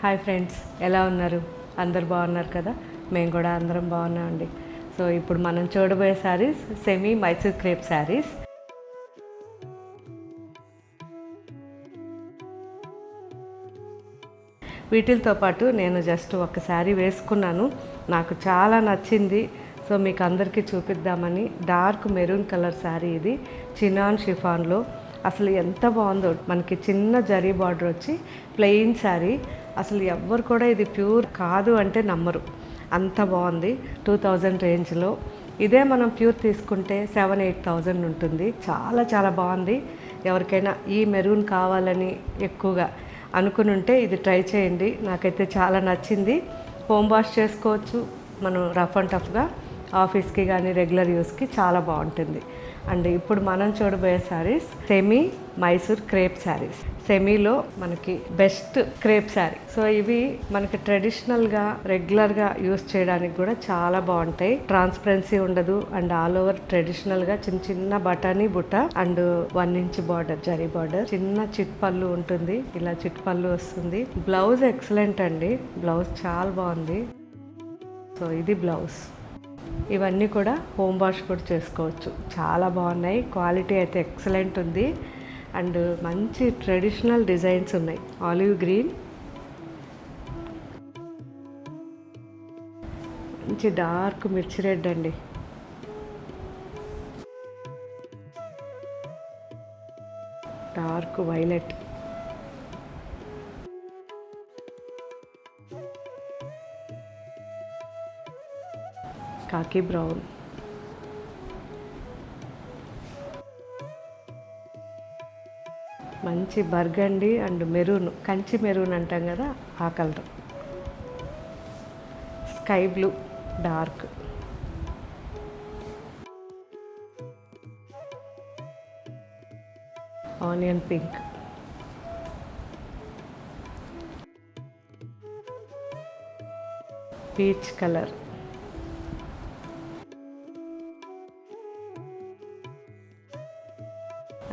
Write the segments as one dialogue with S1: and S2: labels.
S1: Hi friends, ఎలా ఉన్నారు? అందరు బాగున్నారు కదా? మేము కూడా అందరం బాగున్నామండి. సో ఇప్పుడు మనం చూడబోయే శారీస్ సెమీ మైసూర్ క్రేప్ శారీస్. వీటితో పాటు నేను జస్ట్ ఒక శారీ వేసుకున్నాను, నాకు చాలా నచ్చింది. సో మీకు అందరికీ చూపిద్దామని. డార్క్ మెరూన్ కలర్ శారీ ఇది, చినాన్ షిఫాన్లో. అసలు ఎంత బాగుందో, మనకి చిన్న జరీ బార్డర్ వచ్చి ప్లెయిన్ శారీ. అసలు ఎవ్వరు కూడా ఇది ప్యూర్ కాదు అంటే నమ్మరు, అంత బాగుంది. 2000 రేంజ్లో. ఇదే మనం ప్యూర్ తీసుకుంటే 7,000-8,000 ఉంటుంది. చాలా చాలా బాగుంది. ఎవరికైనా ఈ మెరూన్ కావాలని ఎక్కువగా అనుకుని ఉంటే ఇది ట్రై చేయండి. నాకైతే చాలా నచ్చింది. హోమ్ వాష్ చేసుకోవచ్చు మనం, రఫ్ అండ్ టఫ్గా ఆఫీస్కి కానీ రెగ్యులర్ యూస్కి చాలా బాగుంటుంది. అండ్ ఇప్పుడు మనం చూడబోయే శారీస్ సెమీ మైసూర్ క్రేప్ శారీస్. సెమీలో మనకి బెస్ట్ క్రేప్ శారీ. సో ఇవి మనకి ట్రెడిషనల్గా రెగ్యులర్గా యూస్ చేయడానికి కూడా చాలా బాగుంటాయి. ట్రాన్స్పరెన్సీ ఉండదు. అండ్ ఆల్ ఓవర్ ట్రెడిషనల్గా చిన్న చిన్న బటానీ బుట్ట and 1 inch border, zari border, చిన్న చిట్ పళ్ళు ఉంటుంది. ఇలా చిట్ పళ్ళు వస్తుంది. బ్లౌజ్ ఎక్సలెంట్ అండి, బ్లౌజ్ చాలా బాగుంది. సో ఇది బ్లౌజ్. ఇవన్నీ కూడా హోమ్ వాష్ కూడా చేసుకోవచ్చు. చాలా బాగున్నాయి. క్వాలిటీ అయితే ఎక్సలెంట్ ఉంది. అండ్ మంచి ట్రెడిషనల్ డిజైన్స్ ఉన్నాయి. ఆలివ్ గ్రీన్, మంచి డార్క్ మిర్చి రెడ్ అండి, డార్క్ వైలెట్, కాకి బ్రౌన్, మంచి burgundy and maroon, Kanchi maroon అంటాం కదా ఆ colour, sky blue dark, onion pink, peach colour,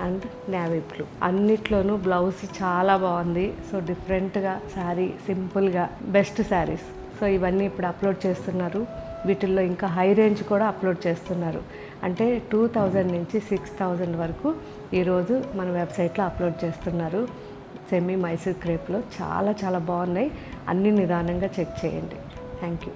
S1: and navy blue. అన్నిట్లోనూ బ్లౌజ్ చాలా బాగుంది. సో డిఫరెంట్గా శారీ, సింపుల్గా బెస్ట్ శారీస్. సో ఇవన్నీ ఇప్పుడు అప్లోడ్ చేస్తున్నారు. వీటిల్లో ఇంకా హై రేంజ్ కూడా అప్లోడ్ చేస్తున్నారు. అంటే 2000 నుంచి 6000 వరకు ఈరోజు మన వెబ్సైట్లో అప్లోడ్ చేస్తున్నారు. సెమీ మైసూర్ క్రేప్లో చాలా చాలా బాగున్నాయి. అన్నీ నిదానంగా చెక్ చేయండి. Thank you.